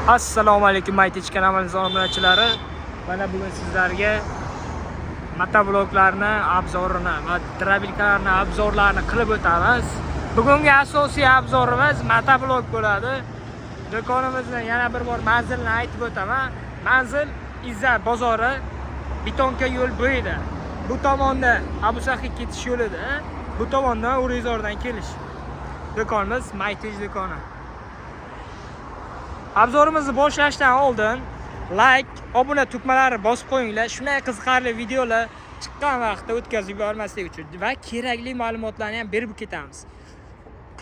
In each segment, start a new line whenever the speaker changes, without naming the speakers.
Assalomu alaykum Maytech kanalimiz obunachilari. Mana bugun sizlarga motobloklarni obzorini va drabilkalarni obzorlarini qilib o'tamiz. Bugungi asosiy obzorimiz motoblok bo'ladi. Do'konimizni yana bir bor manzilni aytib o'taman. Manzil Izza bozori Betonka yo'l bo'yida. Bu tomonda Abusaxi ketish yo'lida, bu tomondan Urizordan kelish. Do'konimiz Maytech do'koni. Obzorimizni boshlashdan oldin like, obuna tugmalari bosib qo'yinglar. Shunday qiziqarli videolar chiqqan vaqtda o'tkazib yubormaslik uchun va kerakli ma'lumotlarni ham berib ketamiz.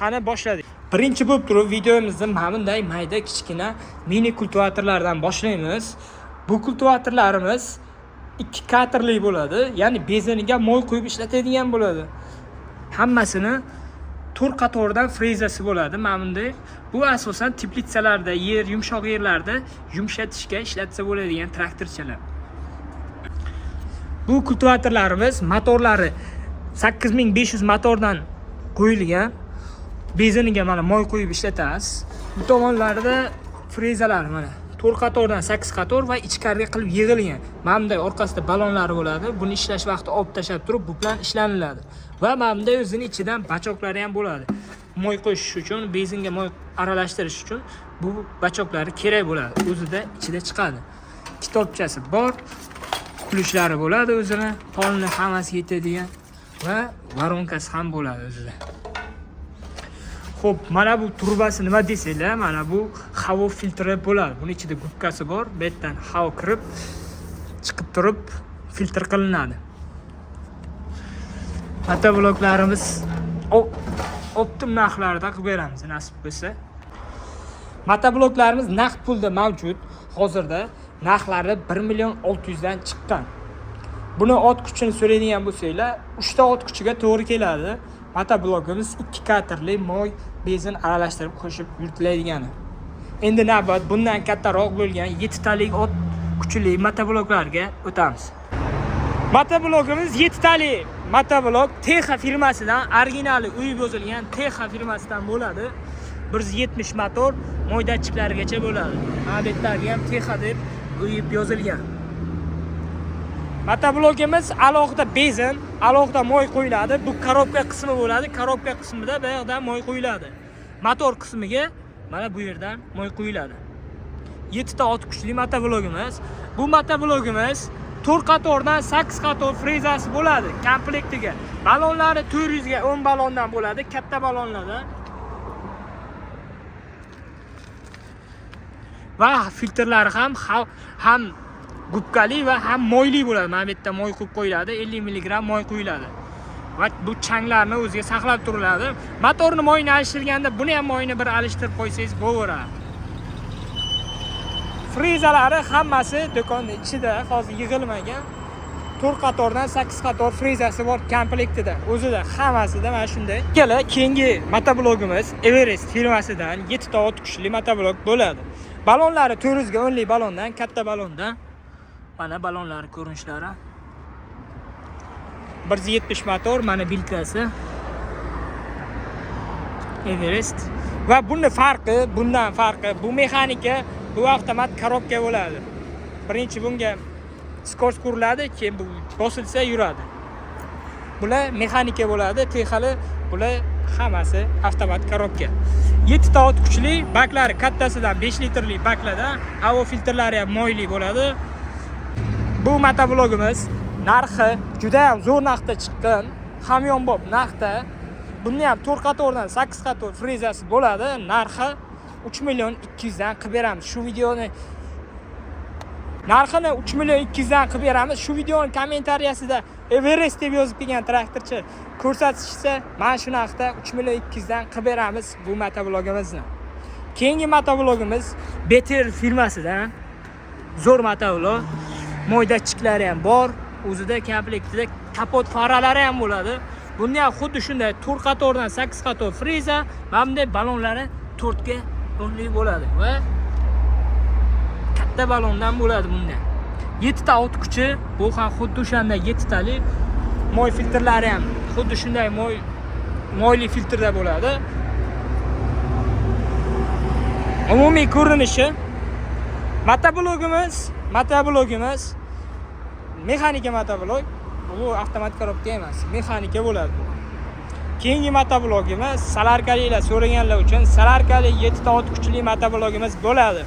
Qani boshladik. Birinchi bo'lib turib videomizni mana bunday mayda kichkina mini kultivatorlardan boshlaymiz. Bu kultivatorlarimiz 2 katerli bo'ladi, ya'ni beziniga moy qo'yib ishlatadigan bo'ladi. Hammasini 4 qatordan frezasi bo'ladi. Mana bunday. Bu asosan teplitsalarda, yumshoq yerlarda yumshatishga ishlatsa bo'ladigan traktorchalar. Bu kultivatorlarimiz motorlari 8500 motordan qo'yilgan. Beziniga mana moy qo'yib ishlatamiz. Bu tomonlarida frezalar mana 4 qatordan 8 qator va ichkariga qilib yig'ilgan. Mana bunday orqasida ballonlari bo'ladi. Buni ishlash vaqti olib tashab turib, bu bilan ishlaniladi. Va mana bunday o'zining ichidan bachoklari ham bo'ladi. Moy qo'shish uchun, benzinga moy aralashtirish uchun bu bachoklari kerak bo'ladi. O'zida ichida chiqadi. Kitobchasi bor. Kulishlari bo'ladi o'zini, polni hammasi yetadigan va varonkasi ham bo'ladi o'zida. Xo'p, mana bu turbasi nima desanglar, mana bu havo filtri bo'ladi. Buning ichida gubkasi bor. Bu yerdan havo kirib, chiqib turib filtr qilinadi. Motobloklarimiz optim narxlarda qilib beramiz nasib bo'lsa. Motobloklarimiz naqd pulda mavjud. Hozirda narxlari 1.600.000 dan chiqqan. Buni ot kuchini so'raydigan bo'lsanglar, 3 ta ot kuchiga to'g'ri keladi. Motoblokimiz 2 katerli moy benzin aralashtirib qo'shib yuritiladigan. Endi navbat bundan kattaroq bo'lgan 7 talik ot kuchli motobloklarga o'tamiz. Motoblokimiz 7 tali motoblok Texa firmasidan, originali uyib yozilgan Texa firmasidan bo'ladi. 170 motor, moy datchiklarigacha bo'ladi. Mana bu yerlarga ham Texa deb uyib yozilgan. Motoblokimiz alohida benzin, alohida moy qo'yiladi. Bu korobka qismi bo'ladi. Korobka qismida bu yerdan moy qo'yiladi. Motor qismiga mana bu yerdan moy qo'yiladi. 7 ta ot kuchli motoblokimiz. Bu motoblokimiz 4 qatordan 8 qator frezasi bo'ladi komplektiga. Ballonlari 400 ga 10 ballondan bo'ladi, katta ballonlardan. Va filtrlari ham gubkali va ham moyli bo'ladi. Mana bu yerda moy qo'yib qo'yiladi, 50 mg moy qo'yiladi. Va bu changlarni o'ziga saqlab turiladi. Motorni moyini alishtirganda buni ham moyini bir alishtirib qo'ysangiz bo'laveradi. Frezalari hammasi do'konning ichida, hozir yig'ilmagan. 4 qatordan 8 qator frezasi bor komplektida. O'zida hammasida mana shunday. Keyingi motoblogimiz Everest firmasidan 7 ta ot kuchli motoblok bo'ladi. Ballonlari 400 ga 10 lik ballondan, katta ballondan. Mana ballonlari ko'rinishlari. 170 motor, mana bilkasi. Everest. Va bundan farqi, bu mexanika, bu avtomat korobka bo'ladi. Birinchi bunga skors kuriladi, keyin bu bosilsa yuradi. Bular mexanika bo'ladi, texali, bular hammasi avtomat korobka. 7 ta ot kuchli, baklari kattasidan 5 litrli baklardan, havo filtrlari ham moyli bo'ladi. Bu motoblogimiz narxi juda ham zo'r narxda chiqqan, hamyonbop narxda. Buni ham 4 qatordan 8 qator frezasi bo'ladi. Narxi 3.200.000 dan qilib beramiz. Shu videoni narxini 3.200.000 dan qilib beramiz. Shu videoning kommentariyasida Everest deb yozib kelgan traktorchi ko'rsatishsa, mana shu narxda 3.200.000 dan qilib beramiz bu motoblogimizni. Keyingi motoblogimiz Beter firmasidan zo'r motoblog. Moy datchiklari ham bor. O'zida komplektida kapot faralari ham bo'ladi. Bunda ham xuddi shunday 4 qatordan 8 qator freza, mana bunday ballonlari 4 ga 10 lik bo'ladi va katta ballondan bo'ladi bunda. 7 ta ot kuchi, bu ham xuddi o'shanda 7 tali moy filtrlari ham xuddi shunday moyli filtrda bo'ladi. Umumiy ko'rinishi Motoblogimiz mexanika motoblog. Bu avtomat korobka emas, mexanika bo'ladi. Keyingi motoblogimiz salarkalilar so'raganlar uchun salarkali 7 ta ot kuchli motoblogimiz bo'ladi.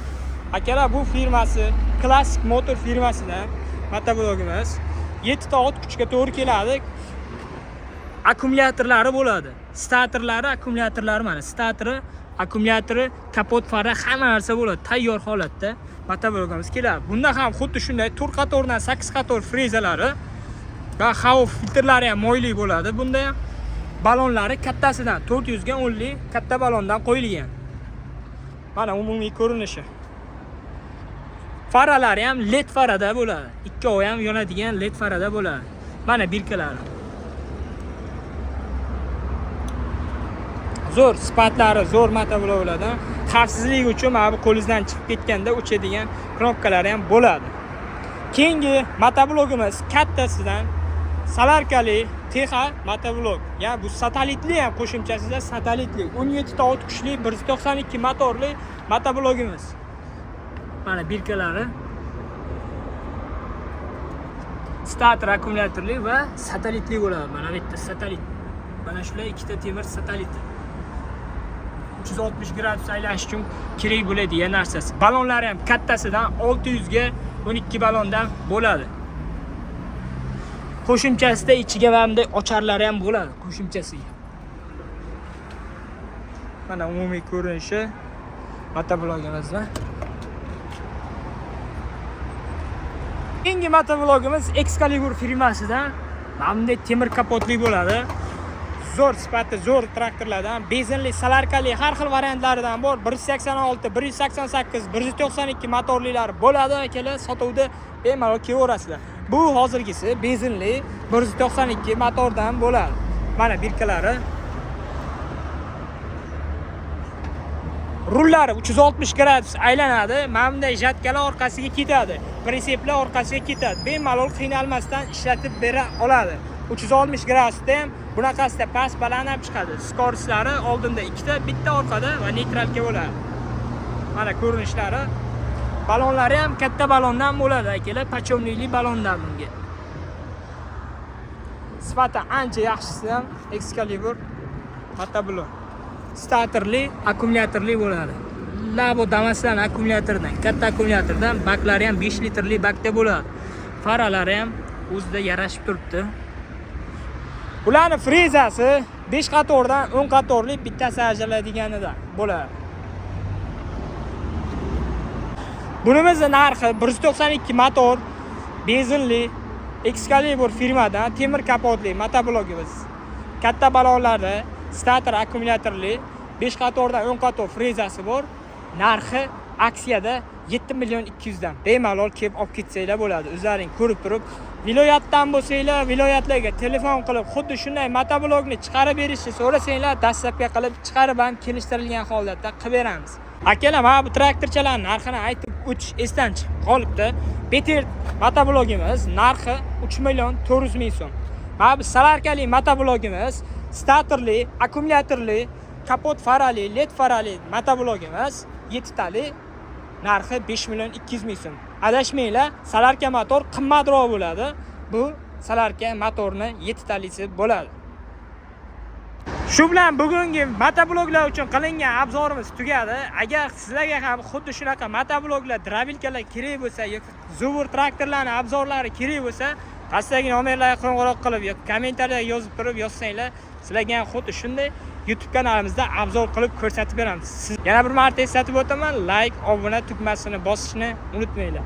Akalar, bu firmasi Classic Motor firmasidan motoblogimiz 7 ta ot kuchga to'g'ri keladi. Akkumulyatorlari bo'ladi. Statorlari, akkumulyatorlari mana. Statori, akkumulyatori, kapot fara hamma narsa bo'ladi. Tayyor holatda motoblogimiz keladi. Bunda ham xuddi shunday 4 qatordan 8 qator frezalari va havo filtrlari ham moyli bo'ladi. Bunda ham balonlari kattasidan 400 ga 10 lik katta balondan qo'yilgan. Mana umumiy ko'rinishi. Faralari ham LED farada bo'ladi. Ikkovi ham yonadigan LED farada bo'ladi. Mana birkalari. Zo'r sifatlari, zo'r motobloglardan. Xavfsizlik uchun mana bu qo'lingizdan chiqib ketganda o'chadigan knopkalari ham bo'ladi. Keyingi motoblogimiz kattasidan salarkali Texa motoblog. Ya'ni bu satellitli ham qo'shimchasida satellitli 17 ta ot kuchli 192 motorli motoblogimiz. Mana birkalari. Stator, akkumulyatorli va satellitli bo'ladi. Mana bu yerda satellit. Mana shular ikkita temir satellit. 360 gradus aylanish uchun kerak bo'ladigan narsasi. Balonlari ham kattasidan 600 ga 12 balondan bo'ladi. Qo'shimchasida ichiga hamda ocharlari ham bo'ladi qo'shimchasiga. Mana umumiy ko'rinishi motoblogimizda. Keyingi motoblogimiz Excalibur firmasidan mana bunday temir kapotli bo'ladi. Zo'r sifatli, zo'r traktorlardan, benzinli, salarkali har xil variantlaridan bor. 186, 188, 192 motorlilar bo'ladi akalar. Sotuvda bemalol kelaverasizlar. Bu hozirgisi benzinli 192 motordan bo'ladi. Mana birkalari. Rullari 360 gradus aylanadi. Mana bunday jatkalar orqasiga ketadi. Pritseplar orqasiga ketadi. Bemalol qiynalmasdan ishlatib bera oladi. 360 gradusda ham bunaqasida past baland ham chiqadi. Skorislari oldinda ikkita, bitta orqada va neytralga bo'ladi. Mana ko'rinishlari. Balonlari ham katta balondan bo'ladi akalar, pachomnili balondan bunga. Sifati ancha yaxshisi ham Excalibur motoblog. Statorli, akkumulyatorli bo'ladi. Labo Damas'dan akkumulyatordan, katta akkumulyatordan, baklari ham 5 litrli bakda bo'ladi. Faralari ham o'zida yarashib turibdi. Ularning frezasi 5 qatordan 10 qatorli bittasi ajraladiganidan bo'ladi. Bunimizning narxi 192 motor, benzinli Excalibur firmadan temir kapotli motoblogimiz. Katta balonlari, stator, akkumulyatorli 5 qatordan 10 qator frezasi bor. Narxi aksiyada 7 million 200 dan. Bemalol kelib olib ketsanglar bo'ladi. O'zlaring ko'rib turib, viloyatdan bo'lsanglar, viloyatlarga telefon qilib, xuddi shunday motoblogni chiqarib berishni so'rasanglar, dastlabki qilib chiqarib ham kelishtirilgan holatda qilib beramiz. Akalar, mana bu traktorchalarning narxini aytib o'tish esdan chiqib qolibdi. Beter motoblogimiz narxi 3 million 400 ming so'm. Mana bu salarkali motoblogimiz statorli, akkumulyatorli, kapot farali, LED farali motoblogimiz 7 tali narxi 5 million 200 ming so'm. Adashmanglar, salarka motor qimmatroq bo'ladi. Bu salarka motorni 7 talisi bo'ladi. Shu bilan bugungi motobloglar uchun qilingan obzorimiz tugadi. Agar sizlarga ham xuddi shunaqa motobloglar, drabilkalar kerak bo'lsa yoki Zubur traktorlarning obzorlari kerak bo'lsa, pastdagi nomerlarga qo'ng'iroq qilib yoki kommentariyada yozib turib yozsanglar, sizlarga ham xuddi shunday YouTube kanalimizda obzor qilib ko'rsatib beramiz. Yana bir marta eslatib o'taman, like, obuna tugmasini bosishni unutmanglar.